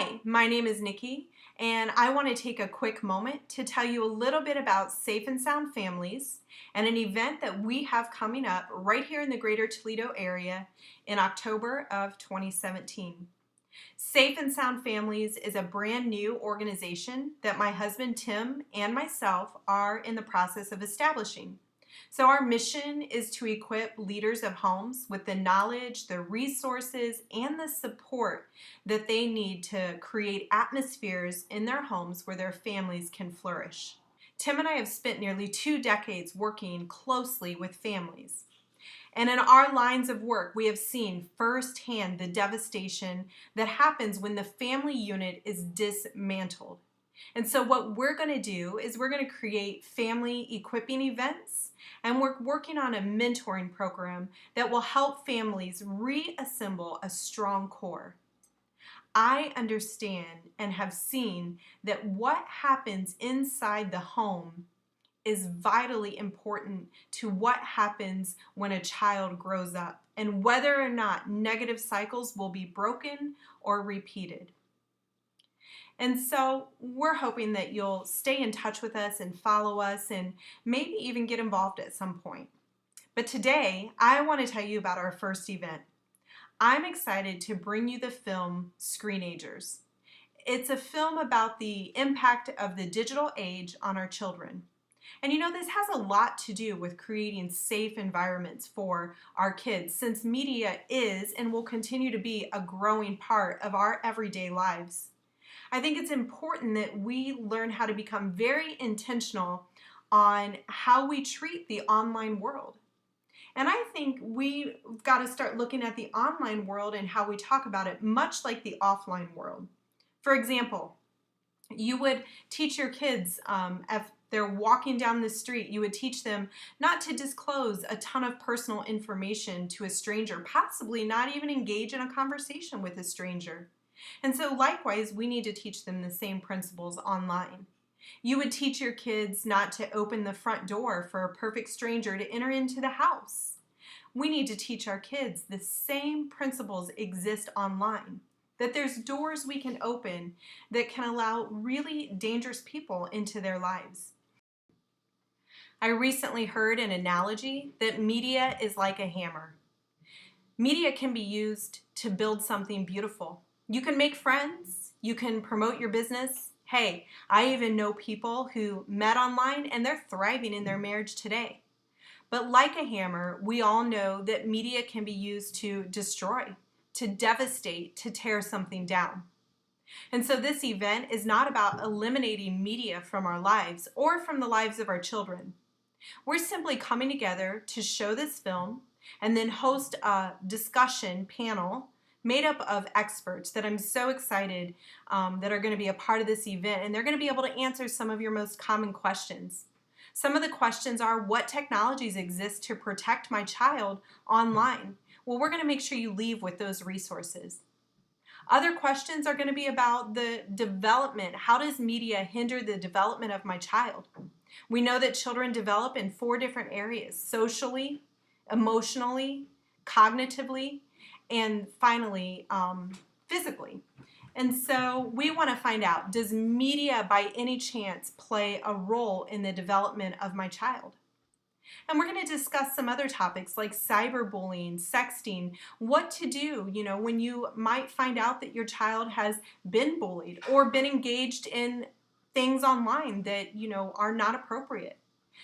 Hi, my name is Nikki, and I want to take a quick moment to tell you a little bit about Safe and Sound Families and an event that we have coming up right here in the greater Toledo area in October of 2017. Safe and Sound Families is a brand new organization that my husband Tim and myself are in the process of establishing. So our mission is to equip leaders of homes with the knowledge, the resources, and the support that they need to create atmospheres in their homes where their families can flourish. Tim and I have spent nearly 2 decades working closely with families. And in our lines of work, we have seen firsthand the devastation that happens when the family unit is dismantled. And so what we're going to do is we're going to create family equipping events, and we're working on a mentoring program that will help families reassemble a strong core. I understand and have seen that what happens inside the home is vitally important to what happens when a child grows up and whether or not negative cycles will be broken or repeated. And so we're hoping that you'll stay in touch with us and follow us and maybe even get involved at some point. But today, I want to tell you about our first event. I'm excited to bring you the film Screenagers. It's a film about the impact of the digital age on our children. And you know, this has a lot to do with creating safe environments for our kids, since media is and will continue to be a growing part of our everyday lives. I think it's important that we learn how to become very intentional on how we treat the online world. And I think we've got to start looking at the online world and how we talk about it much like the offline world. For example, you would teach your kids if they're walking down the street, you would teach them not to disclose a ton of personal information to a stranger, possibly not even engage in a conversation with a stranger. And so likewise, we need to teach them the same principles online. You would teach your kids not to open the front door for a perfect stranger to enter into the house. We need to teach our kids the same principles exist online, that there's doors we can open that can allow really dangerous people into their lives. I recently heard an analogy that media is like a hammer. Media can be used to build something beautiful. You can make friends, you can promote your business. Hey, I even know people who met online and they're thriving in their marriage today. But like a hammer, we all know that media can be used to destroy, to devastate, to tear something down. And so this event is not about eliminating media from our lives or from the lives of our children. We're simply coming together to show this film and then host a discussion panel made up of experts that I'm so excited that are going to be a part of this event, and they're going to be able to answer some of your most common questions. Some of the questions are, what technologies exist to protect my child online? Well, we're going to make sure you leave with those resources. Other questions are going to be about the development. How does media hinder the development of my child? We know that children develop in 4 different areas: socially, emotionally, cognitively, and finally, physically. And so we want to find out, does media by any chance play a role in the development of my child? And we're going to discuss some other topics like cyberbullying, sexting, what to do, when you might find out that your child has been bullied or been engaged in things online that, are not appropriate.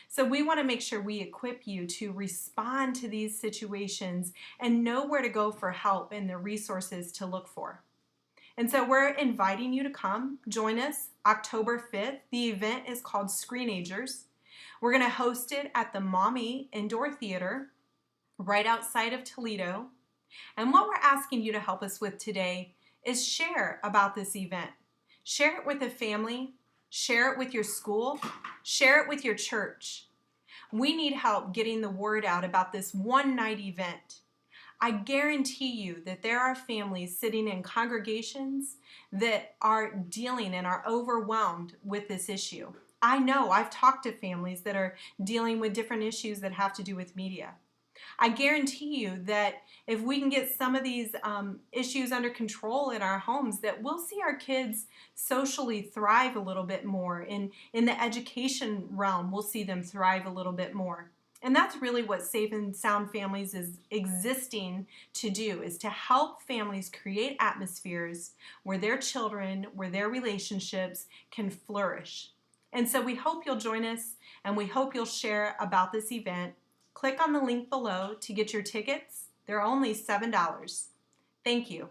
So we want to make sure we equip you to respond to these situations and know where to go for help and the resources to look for. And so we're inviting you to come join us October 5th. The event is called Screenagers. We're going to host it at the Mommy Indoor Theater right outside of Toledo. And what we're asking you to help us with today is share about this event. Share it with a family. Share it with your school. Share it with your church. We need help getting the word out about this one-night event. I guarantee you that there are families sitting in congregations that are dealing and are overwhelmed with this issue. I know I've talked to families that are dealing with different issues that have to do with media. I guarantee you that if we can get some of these issues under control in our homes, that we'll see our kids socially thrive a little bit more. In the education realm, we'll see them thrive a little bit more. And that's really what Safe and Sound Families is existing to do, is to help families create atmospheres where their children, where their relationships can flourish. And so we hope you'll join us, and we hope you'll share about this event. Click on the link below to get your tickets. They're only $7. Thank you.